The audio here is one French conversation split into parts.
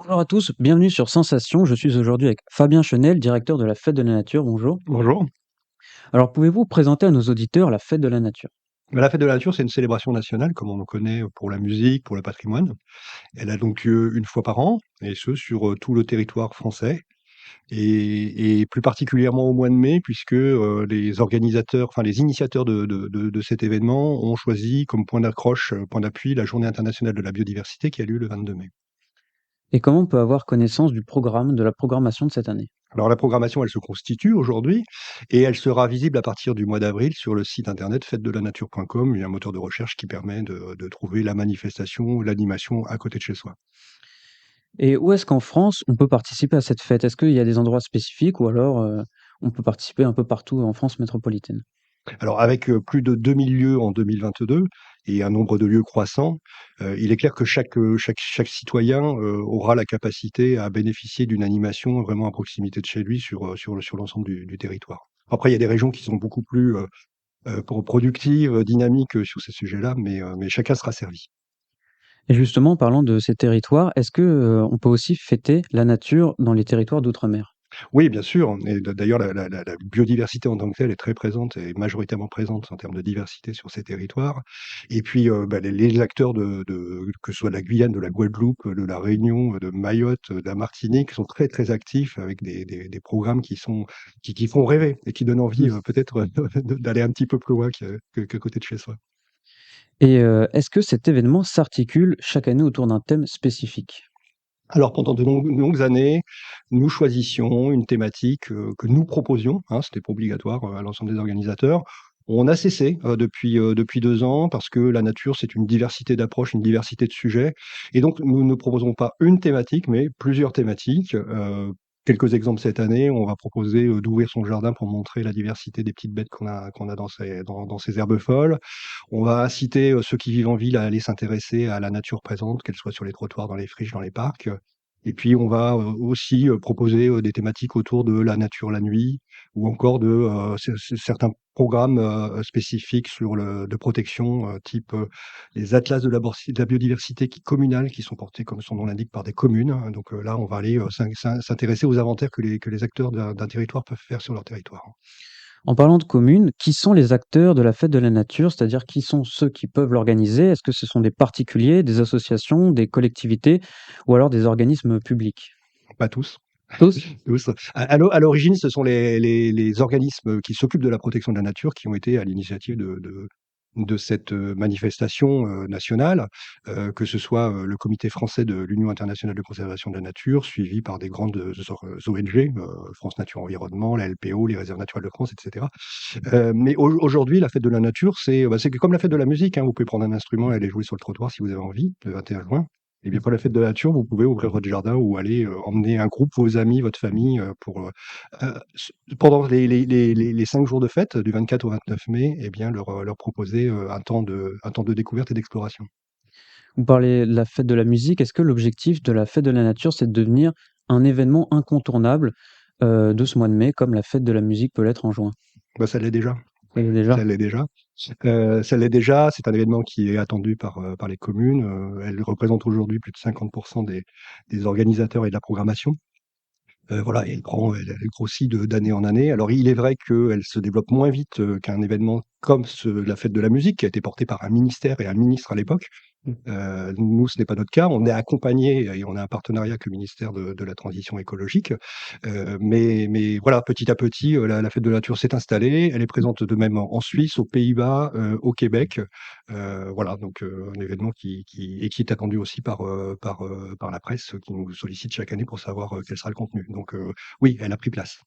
Bonjour à tous, bienvenue sur Sensation. Je suis aujourd'hui avec Fabien Chenel, directeur de la Fête de la Nature. Bonjour. Bonjour. Alors, pouvez-vous présenter à nos auditeurs la Fête de la Nature? Bah, la fête de la nature, c'est une célébration nationale, comme on le connaît pour la musique, pour le patrimoine. Elle a donc lieu une fois par an, et ce sur tout le territoire français, et plus particulièrement au mois de mai, puisque les organisateurs, enfin les initiateurs de cet événement ont choisi comme point d'accroche, point d'appui, la Journée internationale de la biodiversité qui a lieu le 22 mai. Et comment on peut avoir connaissance du programme, de la programmation de cette année? Alors la programmation, elle se constitue aujourd'hui et elle sera visible à partir du mois d'avril sur le site internet fêtedelanature.com. Il y a un moteur de recherche qui permet de trouver la manifestation, l'animation à côté de chez soi. Et où est-ce qu'en France on peut participer à cette fête? Est-ce qu'il y a des endroits spécifiques ou alors on peut participer un peu partout en France métropolitaine? Alors avec plus de 2000 lieux en 2022 et un nombre de lieux croissant, il est clair que chaque citoyen aura la capacité à bénéficier d'une animation vraiment à proximité de chez lui sur l'ensemble du territoire. Après, il y a des régions qui sont beaucoup plus productives, dynamiques sur ces sujets-là, mais chacun sera servi. Et justement, parlant de ces territoires, est-ce que on peut aussi fêter la nature dans les territoires d'outre-mer? Oui, bien sûr, et d'ailleurs la biodiversité en tant que telle est très présente et majoritairement présente en termes de diversité sur ces territoires. Et puis, bah, les acteurs de que ce soit de la Guyane, de la Guadeloupe, de la Réunion, de Mayotte, de la Martinique sont très, très actifs avec des programmes qui font rêver et qui donnent envie, peut-être, d'aller un petit peu plus loin qu'à côté de chez soi. Et est-ce que cet événement s'articule chaque année autour d'un thème spécifique? Alors pendant de longues années, nous choisissions une thématique, que nous proposions, hein, c'était pas obligatoire, à l'ensemble des organisateurs. On a cessé, depuis 2 ans parce que la nature, c'est une diversité d'approches, une diversité de sujets et donc nous ne proposons pas une thématique, mais plusieurs thématiques. Quelques exemples cette année, on va proposer, d'ouvrir son jardin pour montrer la diversité des petites bêtes qu'on a dans ces herbes folles. On va inciter, ceux qui vivent en ville à aller s'intéresser à la nature présente, qu'elle soit sur les trottoirs, dans les friches, dans les parcs. Et puis on va, aussi, proposer, des thématiques autour de la nature la nuit ou encore de, certains programmes, spécifiques sur le de protection, type, les atlas de la biodiversité communale qui sont portés, comme son nom l'indique, par des communes. Donc, là, on va aller, s'intéresser aux inventaires que les acteurs d'un territoire peuvent faire sur leur territoire. En parlant de communes, qui sont les acteurs de la fête de la nature? C'est-à-dire qui sont ceux qui peuvent l'organiser? Est-ce que ce sont des particuliers, des associations, des collectivités ou alors des organismes publics? Pas tous. Tous? Tous. À l'origine, ce sont les organismes qui s'occupent de la protection de la nature qui ont été à l'initiative de cette, manifestation, nationale, que ce soit, le Comité français de l'Union internationale de conservation de la nature, suivi par des grandes, ONG, France Nature Environnement, la LPO, les réserves naturelles de France et cetera. Mais aujourd'hui, la fête de la nature, c'est comme la fête de la musique, hein. Vous pouvez prendre un instrument et aller jouer sur le trottoir si vous avez envie, le 21 juin. Et bien pour la fête de la nature, vous pouvez ouvrir votre jardin ou aller, emmener un groupe, vos amis, votre famille, pendant les 5 jours de fête, du 24 au 29 mai, et bien leur proposer, un temps de découverte et d'exploration. Vous parlez de la fête de la musique. Est-ce que l'objectif de la fête de la nature, c'est de devenir un événement incontournable, de ce mois de mai, comme la fête de la musique peut l'être en juin? Bah, ça l'est déjà, Vous voyez déjà? ça l'est déjà. Ça l'est déjà, c'est un événement qui est attendu par les communes, elle représente aujourd'hui plus de 50 des organisateurs et de la programmation. Voilà, et elle grossit d'année en année. Alors il est vrai qu'elle se développe moins vite, qu'un événement comme la fête de la musique qui a été porté par un ministère et un ministre à l'époque. Nous, ce n'est pas notre cas. On est accompagné et on a un partenariat avec le ministère de la Transition écologique. Mais voilà, petit à petit, la fête de la nature s'est installée. Elle est présente de même en Suisse, aux Pays-Bas, au Québec. Voilà, donc un événement qui est attendu aussi par la presse qui nous sollicite chaque année pour savoir, quel sera le contenu. Donc oui, elle a pris place.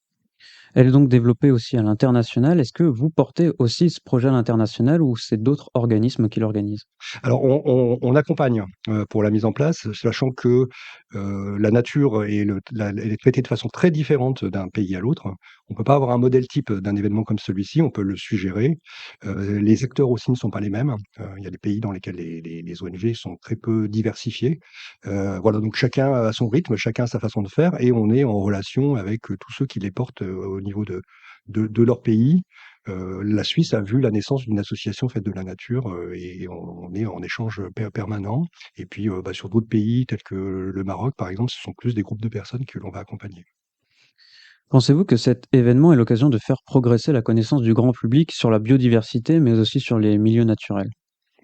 Elle est donc développée aussi à l'international. Est-ce que vous portez aussi ce projet à l'international ou c'est d'autres organismes qui l'organisent? Alors on accompagne, pour la mise en place, sachant que, la nature elle est traitée de façon très différente d'un pays à l'autre. On peut pas avoir un modèle type d'un événement comme celui-ci, on peut le suggérer. Les acteurs aussi ne sont pas les mêmes. Il y a des pays dans lesquels les ONG sont très peu diversifiés. Voilà, donc chacun a son rythme, chacun a sa façon de faire et on est en relation avec, tous ceux qui les portent, au niveau de leur pays. La Suisse a vu la naissance d'une association Fête de la Nature, et on est en échange permanent. Et puis, sur d'autres pays tels que le Maroc, par exemple, ce sont plus des groupes de personnes que l'on va accompagner. Pensez-vous que cet événement est l'occasion de faire progresser la connaissance du grand public sur la biodiversité, mais aussi sur les milieux naturels?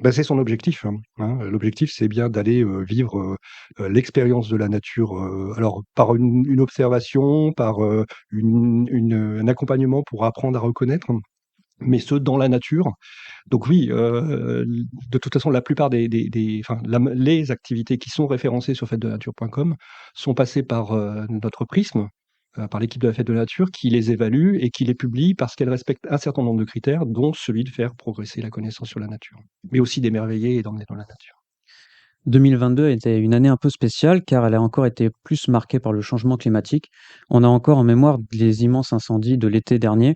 Bah, c'est son objectif, hein. L'objectif, c'est bien d'aller, vivre, l'expérience de la nature, alors par une observation, par, un accompagnement pour apprendre à reconnaître, mais ce dans la nature. Donc oui, de toute façon, la plupart enfin, les activités qui sont référencées sur fêtedenature.com sont passées par notre prisme, par l'équipe de la Fête de la Nature, qui les évalue et qui les publie parce qu'elles respectent un certain nombre de critères, dont celui de faire progresser la connaissance sur la nature, mais aussi d'émerveiller et d'emmener dans la nature. 2022 a été une année un peu spéciale car elle a encore été plus marquée par le changement climatique. On a encore en mémoire les immenses incendies de l'été dernier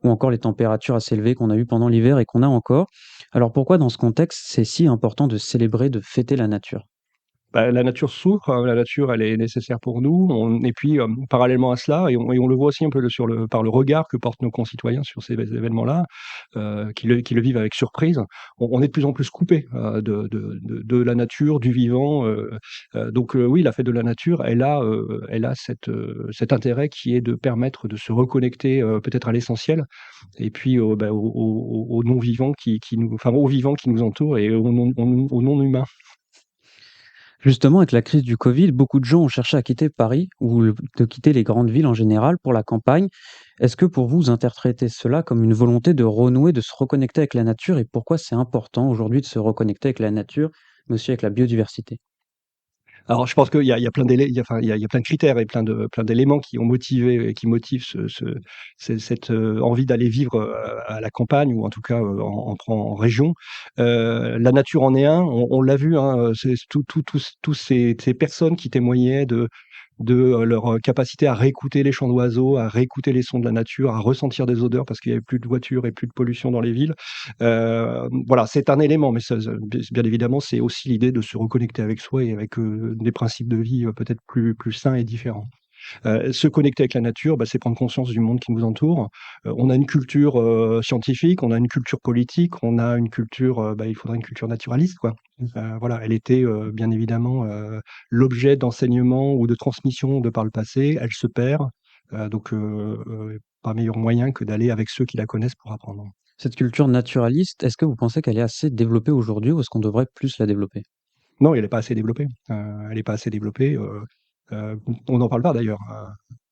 ou encore les températures assez élevées qu'on a eues pendant l'hiver et qu'on a encore. Alors pourquoi dans ce contexte c'est si important de célébrer, de fêter la nature? Bah, la nature souffre, la nature, elle est nécessaire pour nous. Et puis, parallèlement à cela, et on le voit aussi un peu par le regard que portent nos concitoyens sur ces événements-là, qui le vivent avec surprise. On est de plus en plus coupé de la nature, du vivant. Donc, oui, la fête de la nature, elle a cet intérêt qui est de permettre de se reconnecter peut-être à l'essentiel, et puis au non-vivant enfin, aux vivants qui nous entourent et au non-humain. Justement, avec la crise du Covid, beaucoup de gens ont cherché à quitter Paris ou de quitter les grandes villes en général pour la campagne. Est-ce que pour vous, vous interprétez cela comme une volonté de renouer, de se reconnecter avec la nature et pourquoi c'est important aujourd'hui de se reconnecter avec la nature, mais aussi avec la biodiversité? Alors, je pense qu'il y a plein il y a plein de critères et plein d'éléments qui ont motivé et qui motivent cette envie d'aller vivre à la campagne, ou en tout cas en région. La nature en est un. On l'a vu, hein, c'est tous ces personnes qui témoignaient de leur capacité à réécouter les chants d'oiseaux, à réécouter les sons de la nature, à ressentir des odeurs parce qu'il y avait plus de voitures et plus de pollution dans les villes. Voilà, c'est un élément, mais bien évidemment, c'est aussi l'idée de se reconnecter avec soi et avec des principes de vie peut-être plus sains et différents. Se connecter avec la nature, bah, c'est prendre conscience du monde qui nous entoure. On a une culture scientifique, on a une culture politique, on a une culture, il faudrait une culture naturaliste, quoi. Voilà, elle était bien évidemment l'objet d'enseignement ou de transmission de par le passé. Elle se perd, donc pas meilleur moyen que d'aller avec ceux qui la connaissent pour apprendre. Cette culture naturaliste, est-ce que vous pensez qu'elle est assez développée aujourd'hui ou est-ce qu'on devrait plus la développer? Non, elle est pas assez développée. Elle est pas assez développée. On n'en parle pas d'ailleurs.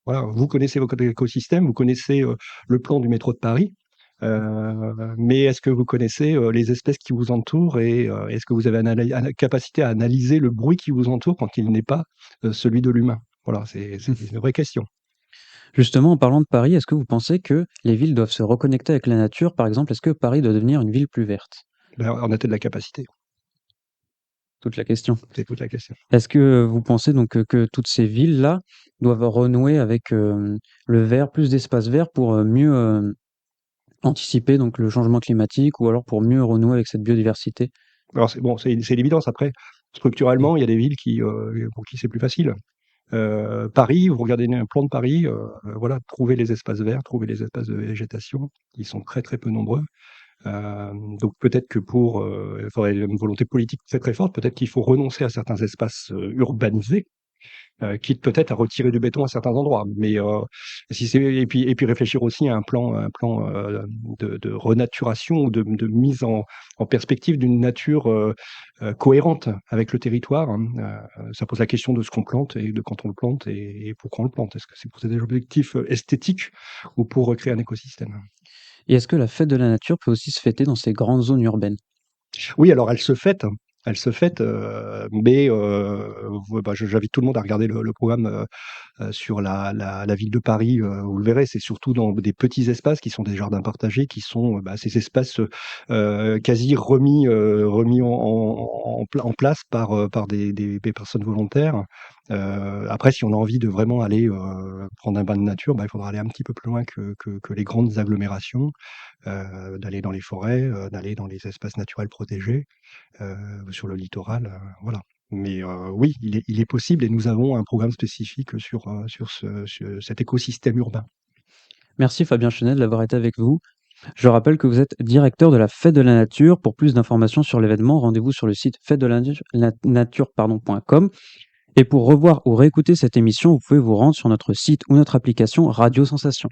Voilà, vous connaissez votre écosystème, vous connaissez le plan du métro de Paris, mais est-ce que vous connaissez les espèces qui vous entourent, et est-ce que vous avez la capacité à analyser le bruit qui vous entoure quand il n'est pas celui de l'humain? Voilà, c'est une vraie question. Justement, en parlant de Paris, est-ce que vous pensez que les villes doivent se reconnecter avec la nature? Par exemple, est-ce que Paris doit devenir une ville plus verte? Là, on a peut-être la capacité, Toute la question. c'est toute la question. Est-ce que vous pensez donc que toutes ces villes-là doivent renouer avec le vert, plus d'espace vert pour mieux anticiper donc le changement climatique ou alors pour mieux renouer avec cette biodiversité? Alors c'est bon, c'est l'évidence. Après, structurellement, il y a des villes pour qui c'est plus facile. Paris, vous regardez un plan de Paris, voilà, trouver les espaces verts, trouver les espaces de végétation, ils sont très, très peu nombreux. Donc peut-être que il faudrait une volonté politique très, très forte. Peut-être qu'il faut renoncer à certains espaces, urbanisés, quitte peut-être à retirer du béton à certains endroits. Mais, si c'est et puis réfléchir aussi à un plan, de renaturation ou de mise en perspective d'une nature, cohérente avec le territoire, hein. Ça pose la question de ce qu'on plante et de quand on le plante et pourquoi on le plante. Est-ce que c'est pour des objectifs, esthétiques ou pour créer un écosystème? Et est-ce que la fête de la nature peut aussi se fêter dans ces grandes zones urbaines? Oui, alors elle se fête, mais j'invite tout le monde à regarder le programme, sur la ville de Paris. Vous le verrez, c'est surtout dans des petits espaces qui sont des jardins partagés, qui sont, ces espaces, quasi remis en place par des personnes volontaires. Après, si on a envie de vraiment aller, prendre un bain de nature, il faudra aller un petit peu plus loin que les grandes agglomérations, d'aller dans les forêts, d'aller dans les espaces naturels protégés, sur le littoral, voilà. Mais oui, il est possible, et nous avons un programme spécifique sur cet écosystème urbain. Merci Fabien Chenel d'avoir été avec vous. Je rappelle que vous êtes directeur de la Fête de la Nature. Pour plus d'informations sur l'événement, rendez-vous sur le site fête-de-la-nature.com. Et pour revoir ou réécouter cette émission, vous pouvez vous rendre sur notre site ou notre application Radio Sensation.